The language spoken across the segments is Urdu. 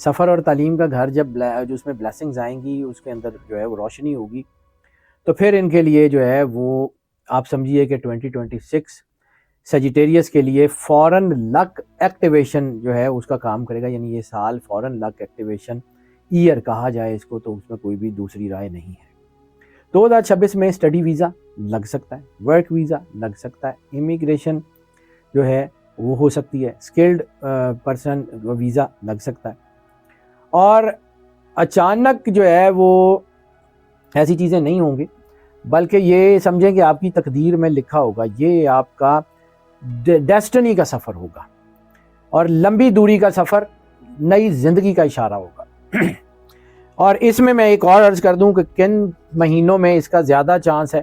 سفر اور تعلیم کا گھر جب جو اس میں بلیسنگز آئیں گی، اس کے اندر جو ہے وہ روشنی ہوگی، تو پھر ان کے لیے جو ہے وہ آپ سمجھیے کہ 2026 سیجیٹیریس کے لیے فوراً لک ایکٹیویشن جو ہے اس کا کام کرے گا. یعنی یہ سال فوراً لک ایکٹیویشن ایئر کہا جائے اس کو، تو اس میں کوئی بھی دوسری رائے نہیں ہے. 2026 میں اسٹڈی ویزا لگ سکتا ہے، ورک ویزا لگ سکتا ہے، امیگریشن جو ہے وہ ہو سکتی ہے، اسکلڈ پرسن ویزا لگ سکتا ہے. اور اچانک جو ہے وہ ایسی چیزیں نہیں ہوں گی، بلکہ یہ سمجھیں کہ آپ کی تقدیر میں لکھا ہوگا، یہ آپ کا ڈیسٹنی کا سفر ہوگا، اور لمبی دوری کا سفر نئی زندگی کا اشارہ ہوگا. اور اس میں ایک اور عرض کر دوں کہ کن مہینوں میں اس کا زیادہ چانس ہے.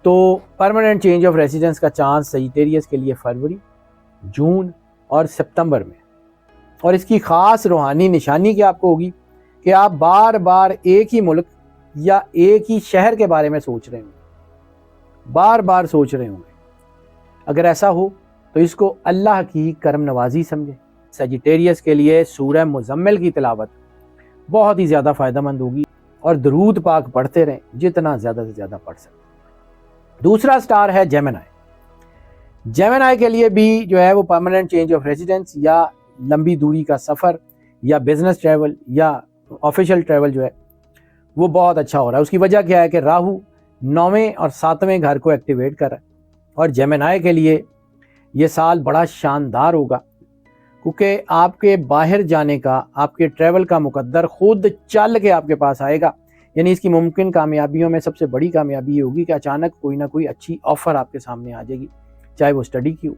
تو پرماننٹ چینج آف ریزیڈنس کا چانس سیجیٹیریس کے لیے فروری، جون اور سپتمبر میں. اور اس کی خاص روحانی نشانی کیا آپ کو ہوگی کہ آپ بار بار ایک ہی ملک یا ایک ہی شہر کے بارے میں سوچ رہے ہوں گے، بار بار سوچ رہے ہوں گے. اگر ایسا ہو تو اس کو اللہ کی کرم نوازی سمجھیں. سیجیٹیریس کے لیے سورہ مزمل کی تلاوت بہت ہی زیادہ فائدہ مند ہوگی، اور درود پاک پڑھتے رہیں جتنا زیادہ سے زیادہ پڑھ سکتے. دوسرا سٹار ہے جیمنائی. جیمنائی کے لیے بھی جو ہے وہ پرماننٹ چینج آف ریزیڈنس یا لمبی دوری کا سفر یا بزنس ٹریول یا آفیشیل ٹریول جو ہے وہ بہت اچھا ہو رہا ہے. اس کی وجہ کیا ہے کہ راہو 9ویں اور 7ویں گھر کو ایکٹیویٹ کر رہا ہے. اور جیمنائی کے لیے یہ سال بڑا شاندار ہوگا، کیونکہ آپ کے باہر جانے کا، آپ کے ٹریول کا مقدر خود چل کے آپ کے پاس آئے گا. یعنی اس کی ممکن کامیابیوں میں سب سے بڑی کامیابی یہ ہوگی کہ اچانک کوئی نہ کوئی اچھی آفر آپ کے سامنے آ جائے گی، چاہے وہ اسٹڈی کی ہو،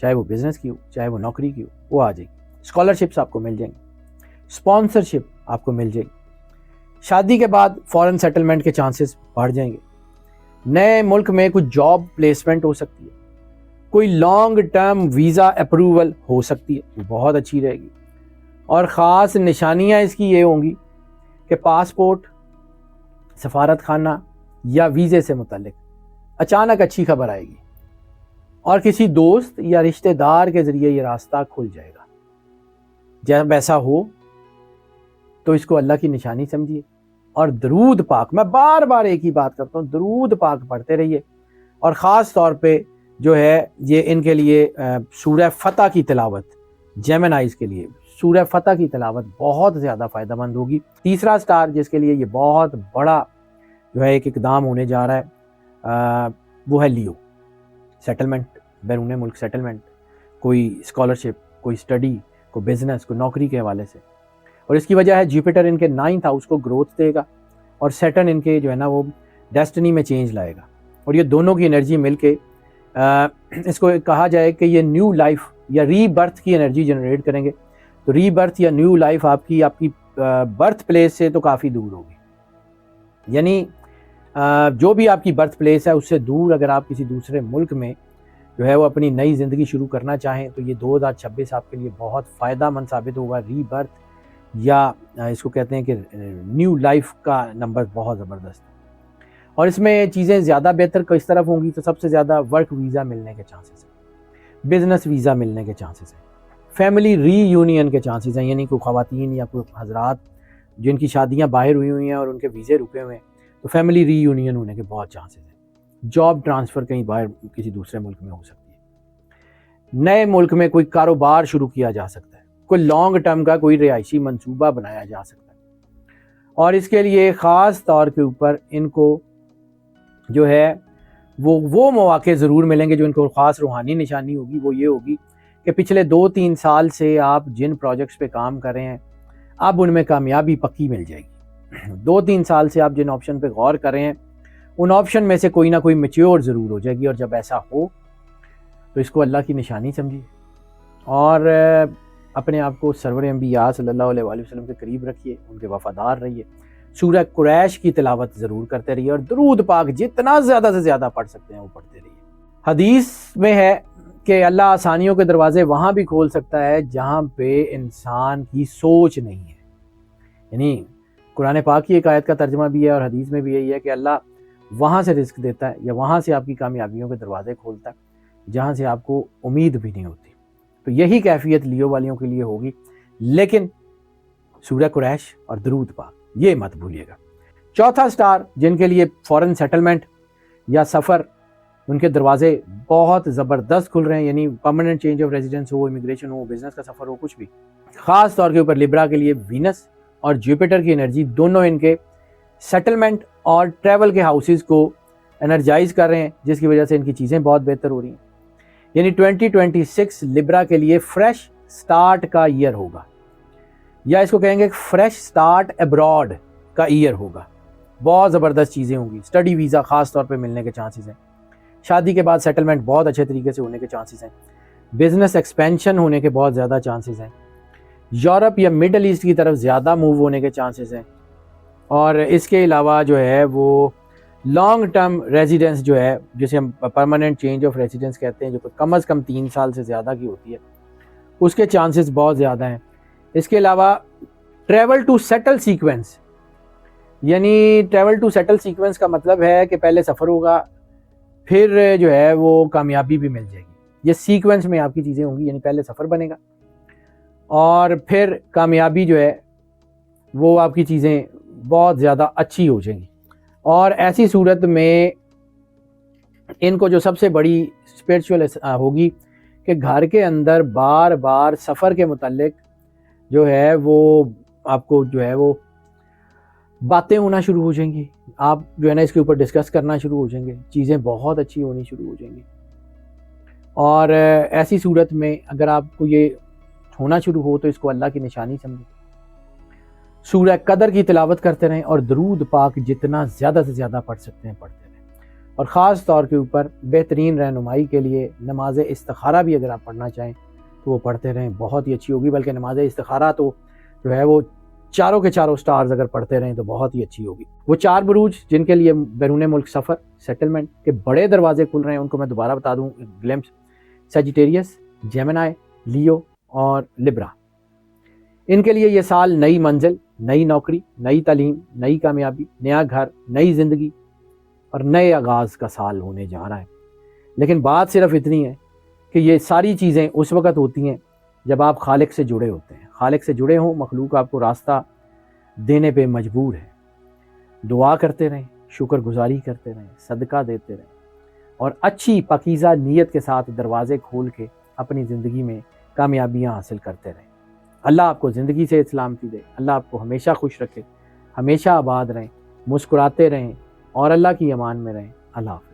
چاہے وہ بزنس کی ہو، چاہے وہ نوکری کی ہو، وہ آ جائے گی. اسکالرشپس آپ کو مل جائیں گے، اسپانسرشپ آپ کو مل جائے گی. شادی کے بعد فورن سیٹلمنٹ کے چانسز بڑھ جائیں گے. نئے ملک میں کچھ جاب پلیسمنٹ ہو سکتی ہے، کوئی لانگ ٹرم ویزا اپروول ہو سکتی ہے، وہ بہت اچھی رہے گی. اور خاص نشانیاں اس کی یہ ہوں گی کہ پاسپورٹ، سفارت خانہ یا ویزے سے متعلق اچانک اچھی خبر آئے گی، اور کسی دوست یا رشتہ دار کے ذریعے یہ راستہ کھل جائے گا. جب ایسا ہو تو اس کو اللہ کی نشانی سمجھیے. اور درود پاک، میں بار بار ایک ہی بات کرتا ہوں، درود پاک پڑھتے رہیے. اور خاص طور پہ جو ہے یہ ان کے لیے سورہ فتح کی تلاوت، جیمنائز کے لیے سورہ فتح کی تلاوت بہت زیادہ فائدہ مند ہوگی. تیسرا سٹار جس کے لیے یہ بہت بڑا جو ہے ایک اقدام ہونے جا رہا ہے وہ ہے لیو. سیٹلمنٹ، بیرون ملک سیٹلمنٹ، کوئی اسکالرشپ، کوئی اسٹڈی، کوئی بزنس، کوئی نوکری کے حوالے سے. اور اس کی وجہ ہے جوپیٹر ان کے 9th ہاؤس کو گروتھ دے گا، اور سیٹرن ان کے جو ہے نا وہ ڈیسٹنی میں چینج لائے گا. اور یہ دونوں کی انرجی مل کے اس کو کہا جائے کہ یہ نیو لائف یا ری برتھ کی انرجی جنریٹ کریں گے. تو ری برتھ یا نیو لائف آپ کی برتھ پلیس سے تو کافی دور ہوگی. یعنی جو بھی آپ کی برتھ پلیس ہے اس سے دور اگر آپ کسی دوسرے ملک میں جو ہے وہ اپنی نئی زندگی شروع کرنا چاہیں تو یہ 2026 آپ کے لیے بہت فائدہ مند ثابت ہوگا. ری برتھ یا اس کو کہتے ہیں کہ نیو لائف کا نمبر بہت زبردست ہے. اور اس میں چیزیں زیادہ بہتر کس طرف ہوں گی تو سب سے زیادہ ورک ویزا ملنے کے چانسز ہیں، بزنس ویزا ملنے کے چانسز ہیں، فیملی ری یونین کے چانسز ہیں. یعنی کوئی خواتین یا کوئی حضرات جن کی شادیاں باہر ہوئی ہیں اور ان کے ویزے رکے ہوئے ہیں تو فیملی ری یونین ہونے کے بہت چانسز ہیں. جاب ٹرانسفر کہیں باہر کسی دوسرے ملک میں ہو سکتی ہے. نئے ملک میں کوئی کاروبار شروع کیا جا سکتا ہے، کوئی لانگ ٹرم کا کوئی رہائشی منصوبہ بنایا جا سکتا ہے. اور اس کے لیے خاص طور کے اوپر ان کو جو ہے وہ مواقع ضرور ملیں گے جو ان کو خاص روحانی نشانی ہوگی. وہ یہ ہوگی کہ پچھلے 2-3 سال سے آپ جن پروجیکٹس پہ کام کر رہے ہیں اب ان میں کامیابی پکی مل جائے گی. 2-3 سال سے آپ جن آپشن پہ غور کر رہے ہیں ان آپشن میں سے کوئی نہ کوئی میچیور ضرور ہو جائے گی. اور جب ایسا ہو تو اس کو اللہ کی نشانی سمجھیے، اور اپنے آپ کو سرور انبیاء صلی اللہ علیہ وآلہ وسلم کے قریب رکھیے، ان کے وفادار رہیے. سورہ قریش کی تلاوت ضرور کرتے رہیے، اور درود پاک جتنا زیادہ سے زیادہ پڑھ سکتے ہیں وہ پڑھتے رہیے. حدیث میں ہے کہ اللہ آسانیوں کے دروازے وہاں بھی کھول سکتا ہے جہاں پہ انسان کی سوچ نہیں ہے. یعنی قرآن پاک کی ایک آیت کا ترجمہ بھی ہے اور حدیث میں بھی یہی ہے کہ اللہ وہاں سے رزق دیتا ہے یا وہاں سے آپ کی کامیابیوں کے دروازے کھولتا ہے جہاں سے آپ کو امید بھی نہیں ہوتی. تو یہی کیفیت لیو والیوں کے لیے ہوگی. لیکن سورہ قریش اور درود پاک، یہ مت بھولیے گا۔ چوتھا سٹار جن کے لیے فورن سیٹلمنٹ یا سفر، ان کے دروازے بہت زبردست کھل رہے ہیں، یعنی permanent change of residence who, immigration who, business کا سفر ہو، کچھ بھی۔ خاص طور کے اوپر لیبرا کے لیے وینس اور جوپیٹر کی انرجی دونوں ان کے سیٹلمنٹ اور ٹریول کے ہاؤسز کو انرجائز کر رہے ہیں، جس کی وجہ سے ان کی چیزیں بہت بہتر ہو رہی ہیں۔ یعنی 2026 لیبرا کے لیے فریش سٹارٹ کا ایئر ہوگا، یا اس کو کہیں گے فریش سٹارٹ ابراڈ کا ایئر ہوگا۔ بہت زبردست چیزیں ہوں گی، اسٹڈی ویزا خاص طور پہ ملنے کے چانسز ہیں، شادی کے بعد سیٹلمنٹ بہت اچھے طریقے سے ہونے کے چانسز ہیں، بزنس ایکسپینشن ہونے کے بہت زیادہ چانسز ہیں، یورپ یا مڈل ایسٹ کی طرف زیادہ موو ہونے کے چانسز ہیں، اور اس کے علاوہ جو ہے وہ لانگ ٹرم ریزیڈنس جو ہے، جسے ہم پرماننٹ چینج آف ریزیڈنس کہتے ہیں، جو کم از کم 3 سال سے زیادہ کی ہوتی ہے، اس کے چانسز بہت زیادہ ہیں۔ اس کے علاوہ ٹریول ٹو سیٹل سیکوینس، یعنی ٹریول ٹو سیٹل سیکوینس کا مطلب ہے کہ پہلے سفر ہوگا، پھر جو ہے وہ کامیابی بھی مل جائے گی۔ یہ سیکوینس میں آپ کی چیزیں ہوں گی، یعنی پہلے سفر بنے گا اور پھر کامیابی جو ہے وہ آپ کی چیزیں بہت زیادہ اچھی ہو جائیں گی۔ اور ایسی صورت میں ان کو جو سب سے بڑی اسپرچول ہوگی کہ گھر کے اندر بار بار سفر کے متعلق جو ہے وہ آپ کو جو ہے وہ باتیں ہونا شروع ہو جائیں گی، آپ جو ہے نا اس کے اوپر ڈسکس کرنا شروع ہو جائیں گے، چیزیں بہت اچھی ہونی شروع ہو جائیں گی۔ اور ایسی صورت میں اگر آپ کو یہ ہونا شروع ہو تو اس کو اللہ کی نشانی سمجھیں۔ سورہ قدر کی تلاوت کرتے رہیں اور درود پاک جتنا زیادہ سے زیادہ پڑھ سکتے ہیں پڑھتے رہیں، اور خاص طور کے اوپر بہترین رہنمائی کے لیے نماز استخارہ بھی اگر آپ پڑھنا چاہیں تو وہ پڑھتے رہیں، بہت ہی اچھی ہوگی۔ بلکہ نماز استخارہ تو جو ہے وہ چاروں کے چاروں سٹارز اگر پڑھتے رہیں تو بہت ہی اچھی ہوگی۔ وہ 4 بروج جن کے لیے بیرون ملک سفر، سیٹلمنٹ کے بڑے دروازے کھل رہے ہیں، ان کو میں دوبارہ بتا دوں، گلمپس، سیجیٹیریس، جیمنائی، لیو اور لیبرا۔ ان کے لیے یہ سال نئی منزل، نئی نوکری، نئی تعلیم، نئی کامیابی، نیا گھر، نئی زندگی اور نئے آغاز کا سال ہونے جا رہا ہے۔ لیکن بات صرف اتنی ہے کہ یہ ساری چیزیں اس وقت ہوتی ہیں جب آپ خالق سے جڑے ہوتے ہیں۔ خالق سے جڑے ہوں، مخلوق آپ کو راستہ دینے پہ مجبور ہے۔ دعا کرتے رہیں، شکر گزاری کرتے رہیں، صدقہ دیتے رہیں، اور اچھی پاکیزہ نیت کے ساتھ دروازے کھول کے اپنی زندگی میں کامیابیاں حاصل کرتے رہیں۔ اللہ آپ کو زندگی سے سلامتی دے، اللہ آپ کو ہمیشہ خوش رکھے، ہمیشہ آباد رہیں، مسکراتے رہیں اور اللہ کی امان میں رہیں۔ اللہ حافظ۔